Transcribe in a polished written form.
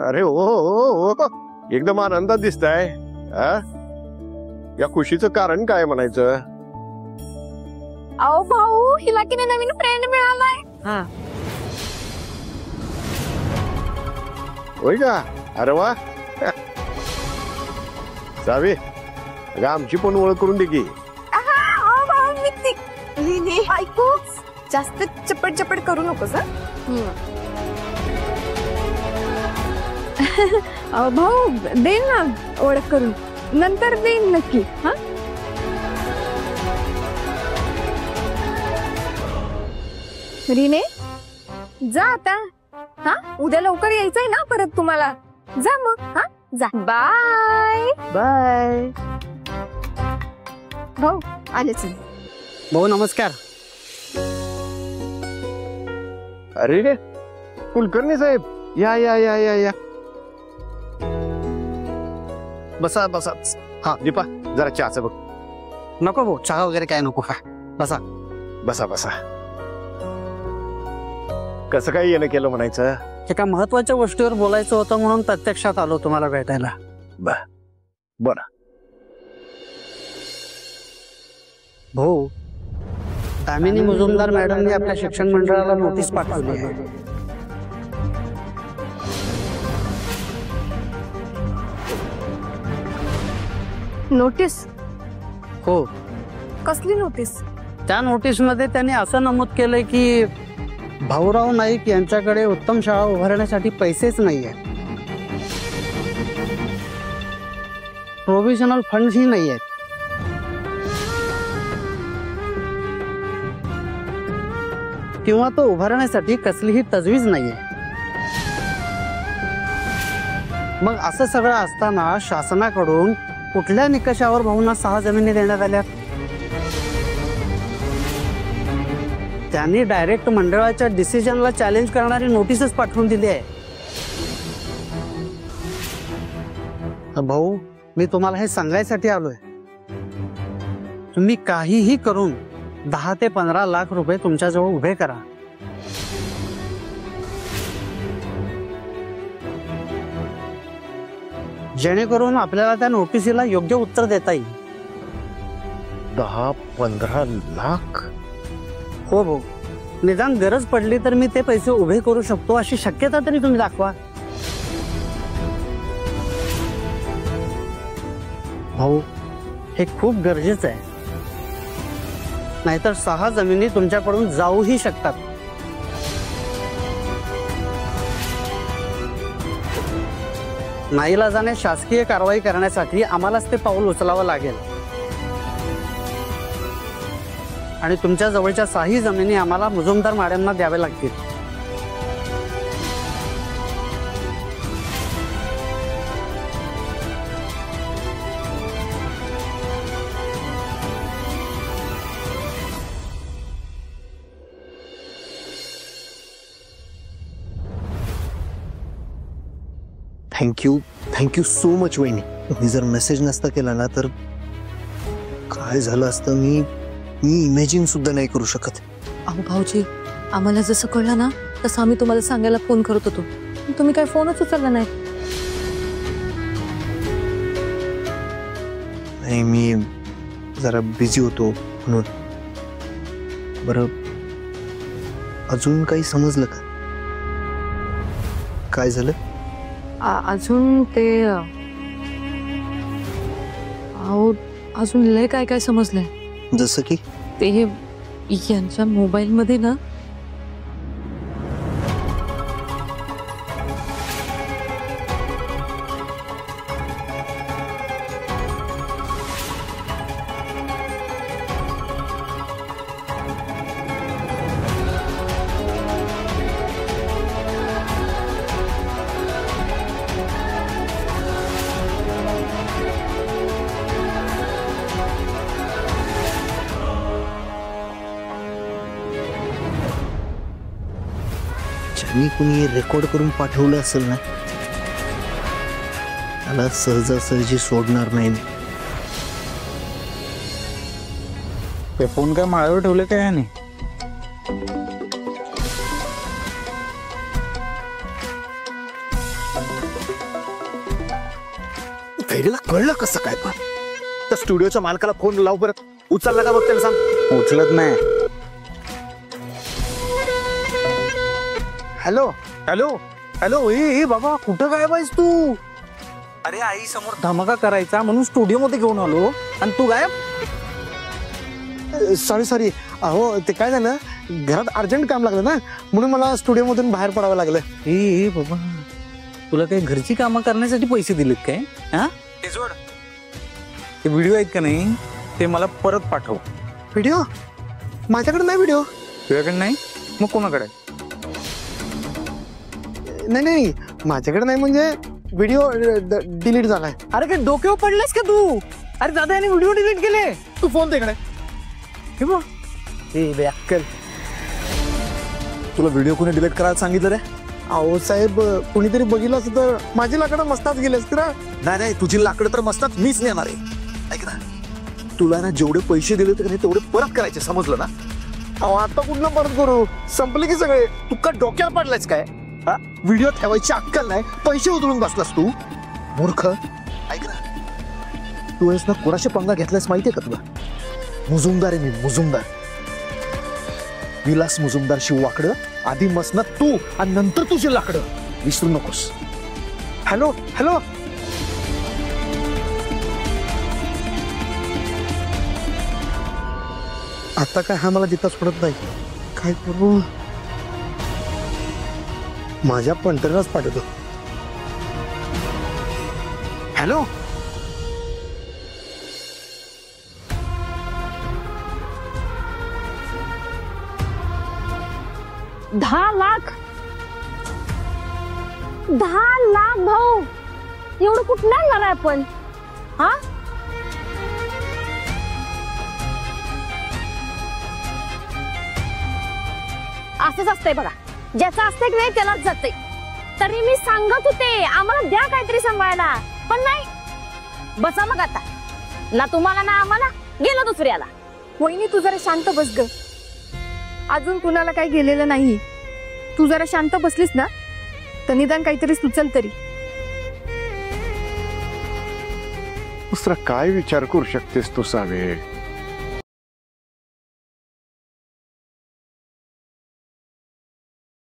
अरे ओ एकदम आनंदात दिसताय. या खुशीचं कारण काय म्हणायचं? अहो भाऊ, हिला की नाही नवीन फ्रेंड मिळालाय. होय का? अरे वा. सावी, अगं आमची पण ओळख करून दे की. ऐकू, जास्त चपट चपट करू नकोस. भाऊ देईन ना ओळख करून, नंतर देईन नक्की. हा रीने, जा आता. हा, उद्या लवकर यायचंय ना परत तुम्हाला. जा मग. हा जा. Bye bye. भाऊ आलेच. भाऊ नमस्कार. अरे कुलकर्णी साहेब, या या या या या. बसा बसा. हा दीपा, जरा चहाचं बघ. नको भाऊ, चहा वगैरे काय नको. का बसा बसा बसा. कसं काय येणं केलं म्हणायचं? एका महत्वाच्या गोष्टीवर बोलायचं होतं म्हणून प्रत्यक्षात आलो तुम्हाला भेटायला. बरं भाऊ, दामिनी मुजुमदार मॅडमने आपल्या शिक्षण मंडळाला नोटीस पाठवली आहे. नोटीस? हो. कसली नोटीस? त्या नोटीस मध्ये त्यांनी असं नमूद केलंय की भाऊराव नाईक यांच्याकडे उत्तम शाळा उभारण्यासाठी पैसेच नाहीये, प्रोव्हिजनल फंड्सही नाही आहेत. किंवा तो उभारण्यासाठी कसलीही तजवीज नाहीये. मग असं सगळं असताना शासनाकडून कुठल्या निकषावर भाऊंना 6 जमिनी देण्यात आल्या? त्यांनी डायरेक्ट मंडळाच्या डिसिजनला चॅलेंज करणारी नोटीसच पाठवून दिली आहे. भाऊ, मी तुम्हाला हे सांगायसाठी आलोय, तुम्ही काहीही करून 10 ते 15 लाख रुपये तुमच्याजवळ उभे करा. जेणेकरून आपल्याला त्या नोटिसीला योग्य उत्तर देता येईल. 10-15 लाख? हो भाऊ, निदान गरज पडली तर मी ते पैसे उभे करू शकतो अशी शक्यता तरी तुम्ही दाखवा. भाऊ, हे खूप गरजेचं आहे, नाहीतर 6 जमिनी तुमच्याकडून जाऊही शकतात. नाईलाजाने शासकीय कारवाई करण्यासाठी आम्हालाच ते पाऊल उचलावं लागेल आणि तुमच्या जवळच्या 6 जमिनी आम्हाला मुजुमदार मॅडमना द्याव्या लागतील. थँक्यू सो मच वहिनी. तुम्ही जर मेसेज नसता केला ना तर काय झालं असतं मी इमॅजिन सुद्धा नाही करू शकत. अहो भाऊजी, आम्हाला जसं कळलं ना तसं आम्ही तुम्हाला सांगायला फोन करत होतो, तुम्ही काय फोनच उचलला नाही. नाही, मी जरा बिझी होतो म्हणून. बरं, अजून काही समजलं का? काय झालं? अजून ते अहो अजून लय काय काय समजलंय. जसं की? ते यांच्या मोबाईल मध्ये ना ज्यांनी कुणी रेकॉर्ड करून पाठवलं असेल ना त्याला सहजासहजी सोडणार नाही मी. ते फोन काय माळ्यावर ठेवले काय? धैर्यला कळलं कसं काय? पण त्या स्टुडिओच्या मालकाला फोन लाव परत. उचलला का बघ, त्याला सांग. उचलत नाही. हॅलो हॅलो हॅलो, ए बाबा, कुठं काय बाईस तू? अरे आई समोर धमाका करायचा म्हणून स्टुडिओ मध्ये घेऊन आलो आणि तू गायब. सॉरी सॉरी, अहो ते काय झालं, घरात अर्जंट काम लागलं ना, म्हणून मला स्टुडिओ मधून बाहेर पडावं लागलं. ए बाबा, तुला काही घरची कामं करण्यासाठी पैसे दिलेत काय? हा, ते जोड. ते व्हिडिओ आहेत का नाही, ते मला परत पाठव. व्हिडिओ? माझ्याकडे नाही व्हिडिओ. तुझ्याकडे नाही? मग कोणाकडे? नाही नाही, माझ्याकडे नाही, म्हणजे व्हिडिओ डिलीट झालाय. अरे काय डोक्यावर पडलेस का तू? अरे दादा याने व्हिडिओ डिलीट केले. तू फोन तिकडे. हे बघ, अक्कल, तुला व्हिडिओ कोणी डिलीट करायला सांगितलं रे? अहो साहेब, कुणीतरी बघितलं असतं तर माझी लाकडं मस्तात गेली असती ना. नाही नाही, तुझी लाकडं तर मस्तात मीच नेणार आहे. ऐक ना, तुला ना जेवढे पैसे दिले होते तेवढे परत करायचे, समजलं ना? अहो आता कुठलं परत करू? संपले की सगळे. तू का डोक्याला पडलायस काय? हा, व्हिडिओ ठेवायची अक्कल नाही, पैसे उधळून बसलास तू मूर्ख. ऐक ना, तू आहेस ना कोणाशी पंगा घेतलायस माहितीये का तुला? मुजुमदार आहे मी, मुजुमदार. विलास मुजुमदार शिववाकडं, आधी मसना तू आणि नंतर तुझी लाकडं. विसरू नकोस. हॅलो हॅलो, आता काय हा मला जिताच पडत नाही. काय करू? माझ्या पंटरलाच पाठवतो. हॅलो, 10 लाख 10 लाख भाऊ, एवढं कुठं आणणार आहे आपण? हा, असंच असतंय बघा, ज्याचं असतंय की नाही त्यालाच जाते. तरी मी सांगत होते आम्हाला द्या काहीतरी सांभाळायला, पण नाही. बसा मग आता, ना तुम्हाला ना आम्हाला, गेलो दुसऱ्याला. वहिनी तू जरा शांत बस ग, अजून कुणाला काही गेलेलं नाही. तू जरा शांत बसलीस ना तर निदान काहीतरी सुचल तरी. दुसरा काय विचार करू शकतेस तू सावे?